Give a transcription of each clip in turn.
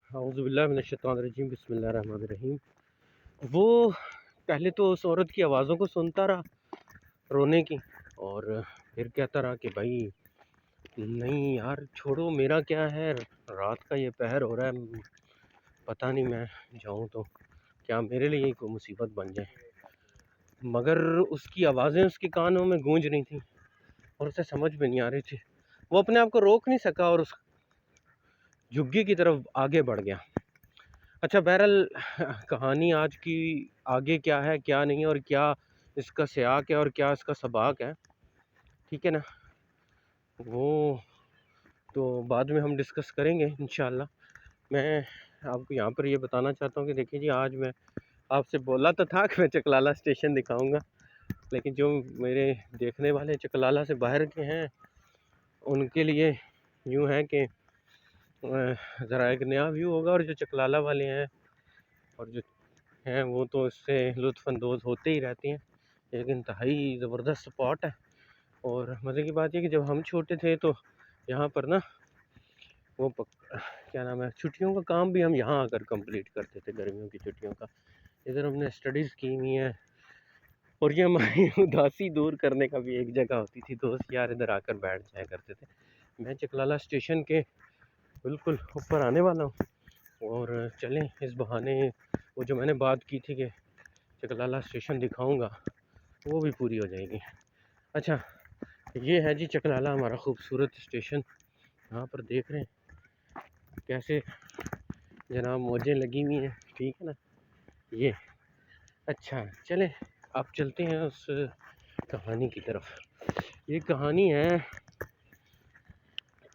اعوذ باللہ من الشیطان الرجیم، بسم اللہ الرحمن الرحیم۔ وہ پہلے تو اس عورت کی آوازوں کو سنتا رہا رونے کی، اور پھر کہتا رہا کہ بھائی نہیں یار چھوڑو، میرا کیا ہے، رات کا یہ پہر ہو رہا ہے، پتہ نہیں میں جاؤں تو کیا میرے لیے ہی کوئی مصیبت بن جائے۔ مگر اس کی آوازیں اس کے کانوں میں گونج رہی تھیں اور اسے سمجھ میں نہیں آ رہی تھی۔ وہ اپنے آپ کو روک نہیں سکا اور اس جھگی کی طرف آگے بڑھ گیا۔ اچھا بہرحال کہانی آج کی آگے کیا ہے کیا نہیں، اور کیا اس کا سیاق ہے اور کیا اس کا سباق ہے، ٹھیک ہے نا، وہ تو بعد میں ہم ڈسکس کریں گے انشاءاللہ۔ میں آپ کو یہاں پر یہ بتانا چاہتا ہوں کہ دیکھیں جی، آج میں آپ سے بولا تو تھا کہ میں چکلالہ اسٹیشن دکھاؤں گا، لیکن جو میرے دیکھنے والے چکلالہ سے باہر کے ہیں ان کے لیے یوں ہے کہ ذرا ایک نیا ویو ہوگا، اور جو چکلالہ والے ہیں اور جو ہیں وہ تو اس سے لطف اندوز ہوتے ہی رہتے ہیں۔ ایک انتہائی زبردست سپاٹ ہے، اور مزے کی بات یہ کہ جب ہم چھوٹے تھے تو یہاں پر نا وہ کیا نام ہے، چھٹیوں کا کام بھی ہم یہاں آ کر کمپلیٹ کرتے تھے، گرمیوں کی چھٹیوں کا۔ ادھر ہم نے اسٹڈیز کی ہوئی ہیں، اور یہ ہماری اداسی دور کرنے کا بھی ایک جگہ ہوتی تھی، دوست یار ادھر آ کر بیٹھ جایا کرتے تھے۔ میں چکلالہ اسٹیشن کے بالکل اوپر آنے والا ہوں، اور چلیں اس بہانے وہ جو میں نے بات کی تھی کہ چکلالہ اسٹیشن دکھاؤں گا وہ بھی پوری ہو جائے گی۔ اچھا یہ ہے جی چکلالہ ہمارا خوبصورت اسٹیشن، یہاں پر دیکھ رہے ہیں کیسے جناب موجیں لگی ہوئی ہیں، ٹھیک ہے نا یہ۔ اچھا چلیں اب چلتے ہیں اس کہانی کی طرف۔ یہ کہانی ہے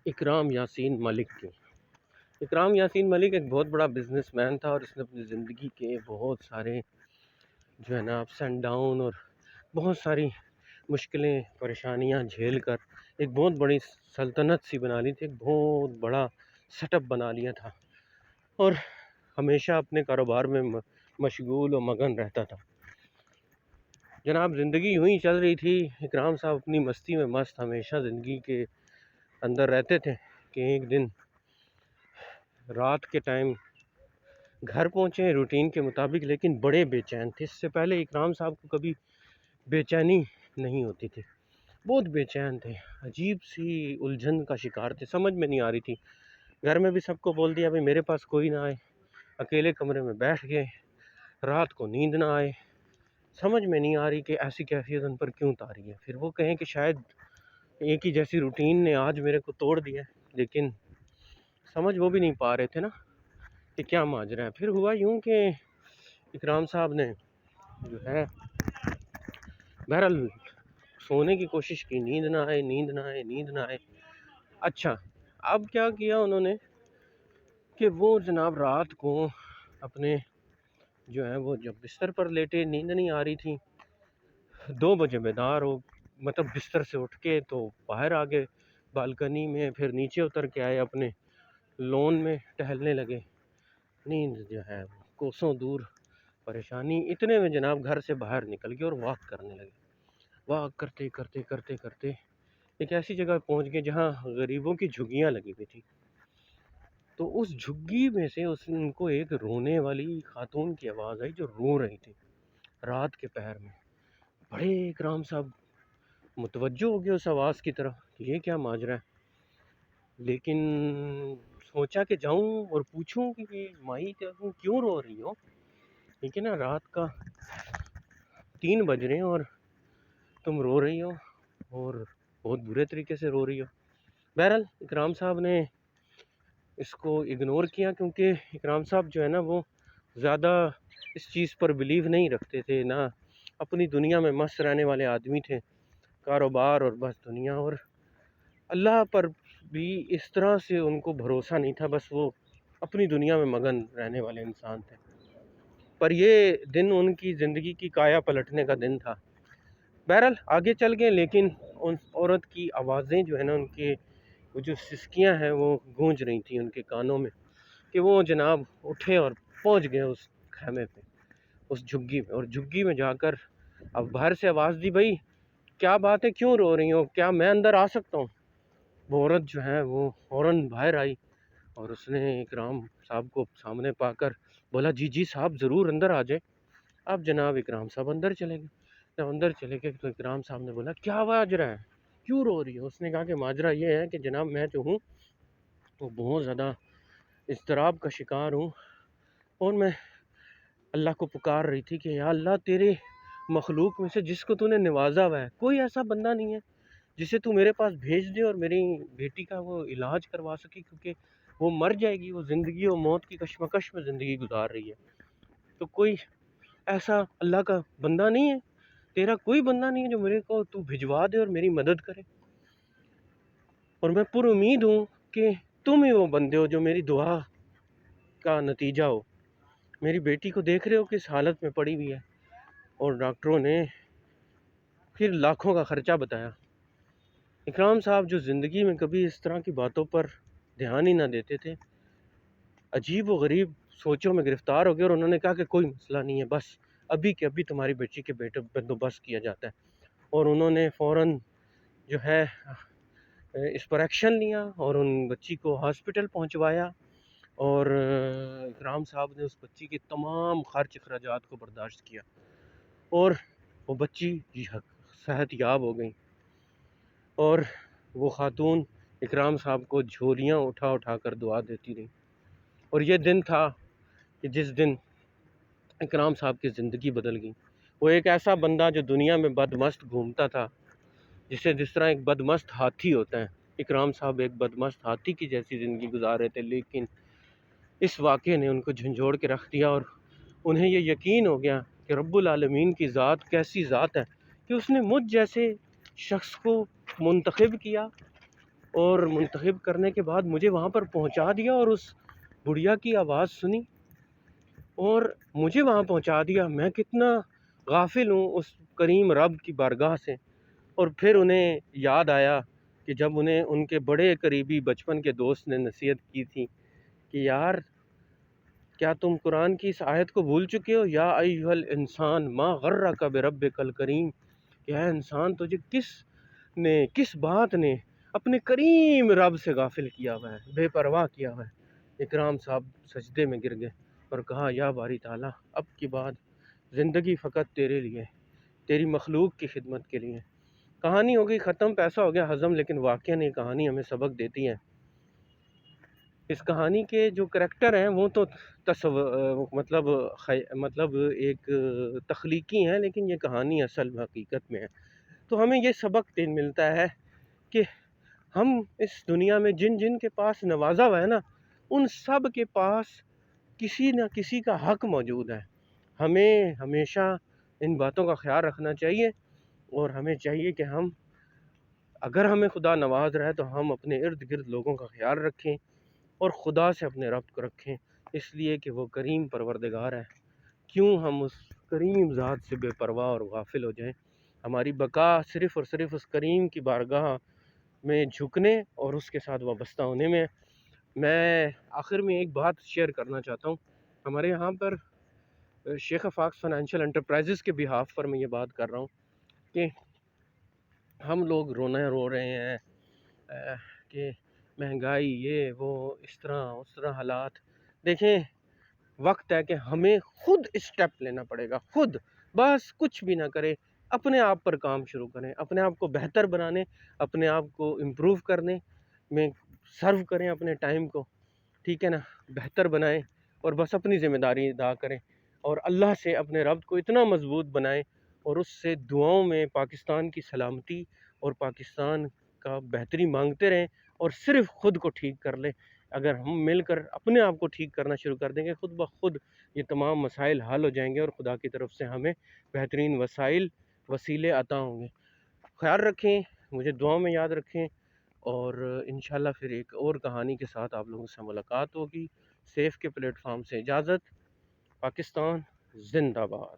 اکرام یاسین ملک کی۔ اکرام یاسین ملک ایک بہت بڑا بزنس مین تھا، اور اس نے اپنی زندگی کے بہت سارے جو ہے نا اپس اینڈ ڈاؤن اور بہت ساری مشکلیں پریشانیاں جھیل کر ایک بہت بڑی سلطنت سی بنا لی تھی، ایک بہت بڑا سیٹ اپ بنا لیا تھا، اور ہمیشہ اپنے کاروبار میں مشغول و مگن رہتا تھا۔ جناب زندگی یوں ہی چل رہی تھی، اکرام صاحب اپنی مستی میں مست ہمیشہ زندگی کے اندر رہتے تھے کہ ایک دن رات کے ٹائم گھر پہنچے روٹین کے مطابق، لیکن بڑے بے چین تھے۔ اس سے پہلے اکرام صاحب کو کبھی بے چینی نہیں ہوتی تھی، بہت بے چین تھے، عجیب سی الجھن کا شکار تھے، سمجھ میں نہیں آ رہی تھی۔ گھر میں بھی سب کو بول دیا بھائی میرے پاس کوئی نہ آئے، اکیلے کمرے میں بیٹھ گئے، رات کو نیند نہ آئے، سمجھ میں نہیں آ رہی کہ ایسی کیفیت ان پر کیوں اتاری ہے۔ پھر وہ کہیں کہ شاید ایک ہی جیسی روٹین نے آج میرے کو توڑ دیا ہے، لیکن سمجھ وہ بھی نہیں پا رہے تھے نا کہ کیا ماجرا ہے۔ پھر ہوا یوں کہ اکرام صاحب نے جو ہے بہرحال سونے کی کوشش کی، نیند نہ آئے، نیند نہ آئے، نیند نہ آئے۔ اچھا اب کیا کیا انہوں نے کہ وہ جناب رات کو اپنے جو ہے وہ جب بستر پر لیٹے، نیند نہیں آ رہی تھی، 2 بجے بیدار ہو، مطلب بستر سے اٹھ کے تو باہر آ گئے بالکنی میں، پھر نیچے اتر کے آئے اپنے لون میں ٹہلنے لگے۔ نیند جو ہے کوسوں دور، پریشانی اتنے میں جناب گھر سے باہر نکل گئے اور واک کرنے لگے۔ واک کرتے کرتے کرتے کرتے ایک ایسی جگہ پہنچ گئے جہاں غریبوں کی جھگیاں لگی ہوئی تھی، تو اس جھگی میں سے ان کو ایک رونے والی خاتون کی آواز آئی جو رو رہی تھی رات کے پہر میں۔ بڑے اکرام صاحب متوجہ ہو گئے اس آواز کی طرف، یہ کیا ماجرا ہے، لیکن سوچا کہ جاؤں اور پوچھوں کہ مائی تم کیوں رو رہی ہو، ٹھیک ہے نا، رات کا 3 بج رہے ہیں اور تم رو رہی ہو، اور بہت برے طریقے سے رو رہی ہو۔ بہرحال اکرام صاحب نے اس کو اگنور کیا، کیونکہ اکرام صاحب جو ہے نا وہ زیادہ اس چیز پر بلیو نہیں رکھتے تھے، نہ اپنی دنیا میں مست رہنے والے آدمی تھے، کاروبار اور بس دنیا، اور اللہ پر بھی اس طرح سے ان کو بھروسہ نہیں تھا، بس وہ اپنی دنیا میں مگن رہنے والے انسان تھے۔ پر یہ دن ان کی زندگی کی کایا پلٹنے کا دن تھا۔ بہرحال آگے چل گئے، لیکن ان عورت کی آوازیں جو ہے نا، ان کے وہ جو سسکیاں ہیں وہ گونج رہی تھیں ان کے کانوں میں، کہ وہ جناب اٹھے اور پہنچ گئے اس خیمے پہ، اس جھگی میں، اور جھگی میں جا کر اب باہر سے آواز دی، بھائی کیا بات ہے، کیوں رو رہی ہو، کیا میں اندر آ سکتا ہوں؟ وہ عورت جو ہے وہ فوراً باہر آئی اور اس نے اکرام صاحب کو سامنے پا کر بولا جی جی صاحب ضرور اندر آ جائیں. اب جناب اکرام صاحب اندر چلے گئے. جب اندر چلے گئے تو اکرام صاحب نے بولا کیا ماجرا ہے, کیوں رو رہی ہے؟ اس نے کہا کہ ماجرا یہ ہے کہ جناب میں جو ہوں وہ بہت زیادہ اضطراب کا شکار ہوں, اور میں اللہ کو پکار رہی تھی کہ یا اللہ تیرے مخلوق میں سے جس کو تو نے نوازا ہوا ہے کوئی ایسا بندہ نہیں ہے جسے تو میرے پاس بھیج دے اور میری بیٹی کا وہ علاج کروا سکے, کیونکہ وہ مر جائے گی, وہ زندگی اور موت کی کشمکش میں زندگی گزار رہی ہے. تو کوئی ایسا اللہ کا بندہ نہیں ہے, تیرا کوئی بندہ نہیں ہے جو میرے کو تو بھجوا دے اور میری مدد کرے, اور میں پر امید ہوں کہ تم ہی وہ بندے ہو جو میری دعا کا نتیجہ ہو. میری بیٹی کو دیکھ رہے ہو کس حالت میں پڑی ہوئی ہے, اور ڈاکٹروں نے پھر لاکھوں کا خرچہ بتایا. اکرام صاحب جو زندگی میں کبھی اس طرح کی باتوں پر دھیان ہی نہ دیتے تھے, عجیب و غریب سوچوں میں گرفتار ہو گئے, اور انہوں نے کہا کہ کوئی مسئلہ نہیں ہے, بس ابھی کے ابھی تمہاری بچی کے بیٹے بندوبست کیا جاتا ہے. اور انہوں نے فوراً جو ہے اس پر ایکشن لیا اور ان بچی کو ہاسپٹل پہنچوایا, اور اکرام صاحب نے اس بچی کے تمام خرچ اخراجات کو برداشت کیا, اور وہ بچی صحت یاب ہو گئی. اور وہ خاتون اکرام صاحب کو جھولیاں اٹھا اٹھا کر دعا دیتی رہی. اور یہ دن تھا کہ جس دن اکرام صاحب کی زندگی بدل گئی. وہ ایک ایسا بندہ جو دنیا میں بدمست گھومتا تھا, جس طرح ایک بدمست ہاتھی ہوتا ہے, اکرام صاحب ایک بدمست ہاتھی کی جیسی زندگی گزار رہے تھے, لیکن اس واقعے نے ان کو جھنجھوڑ کے رکھ دیا, اور انہیں یہ یقین ہو گیا کہ رب العالمین کی ذات کیسی ذات ہے کہ اس نے مجھ جیسے شخص کو منتخب کیا, اور منتخب کرنے کے بعد مجھے وہاں پر پہنچا دیا, اور اس بڑھیا کی آواز سنی اور مجھے وہاں پہنچا دیا. میں کتنا غافل ہوں اس کریم رب کی بارگاہ سے. اور پھر انہیں یاد آیا کہ جب انہیں ان کے بڑے قریبی بچپن کے دوست نے نصیحت کی تھی کہ یار کیا تم قرآن کی اس آیت کو بھول چکے ہو, یا ایھا الانسان ما غرک بربک الکریم, کہ اے انسان تجھے کس بات نے اپنے کریم رب سے غافل کیا ہوا ہے, بے پرواہ کیا ہوا ہے. اکرام صاحب سجدے میں گر گئے اور کہا یا باری تعالیٰ اب کی بعد زندگی فقط تیرے لیے, تیری مخلوق کی خدمت کے لیے. کہانی ہو گئی ختم, پیسہ ہو گیا ہضم, لیکن واقعہ نہیں, کہانی ہمیں سبق دیتی ہے. اس کہانی کے جو کریکٹر ہیں وہ تو مطلب ایک تخلیقی ہیں, لیکن یہ کہانی اصل حقیقت میں ہے. تو ہمیں یہ سبق ملتا ہے کہ ہم اس دنیا میں جن جن کے پاس نوازا ہوا ہے نا, ان سب کے پاس کسی نہ کسی کا حق موجود ہے. ہمیں ہمیشہ ان باتوں کا خیال رکھنا چاہیے, اور ہمیں چاہیے کہ ہم اگر ہمیں خدا نواز رہا ہے تو ہم اپنے ارد گرد لوگوں کا خیال رکھیں اور خدا سے اپنے ربط کو رکھیں, اس لیے کہ وہ کریم پروردگار ہے. کیوں ہم اس کریم ذات سے بے پرواہ اور غافل ہو جائیں؟ ہماری بقا صرف اور صرف اس کریم کی بارگاہ میں جھکنے اور اس کے ساتھ وابستہ ہونے میں. میں آخر میں ایک بات شیئر کرنا چاہتا ہوں. ہمارے یہاں پر شیخ افاق فائنینشیل انٹرپرائزز کے بہاف پر میں یہ بات کر رہا ہوں کہ ہم لوگ رو رہے ہیں کہ مہنگائی, یہ وہ, اس طرح حالات. دیکھیں وقت ہے کہ ہمیں خود اسٹیپ لینا پڑے گا, خود, بس کچھ بھی نہ کرے, اپنے آپ پر کام شروع کریں, اپنے آپ کو بہتر بنانے, اپنے آپ کو امپروو کرنے میں سرو کریں اپنے ٹائم کو, ٹھیک ہے نا, بہتر بنائیں, اور بس اپنی ذمہ داری ادا کریں, اور اللہ سے اپنے ربط کو اتنا مضبوط بنائیں, اور اس سے دعاؤں میں پاکستان کی سلامتی اور پاکستان کا بہتری مانگتے رہیں, اور صرف خود کو ٹھیک کر لیں. اگر ہم مل کر اپنے آپ کو ٹھیک کرنا شروع کر دیں گے, خود بخود یہ تمام مسائل حل ہو جائیں گے, اور خدا کی طرف سے ہمیں بہترین وسیلے عطا ہوں گے. خیال رکھیں, مجھے دعاؤں میں یاد رکھیں, اور انشاءاللہ پھر ایک اور کہانی کے ساتھ آپ لوگوں سے ملاقات ہوگی. سیف کے پلیٹ فارم سے اجازت. پاکستان زندہ باد.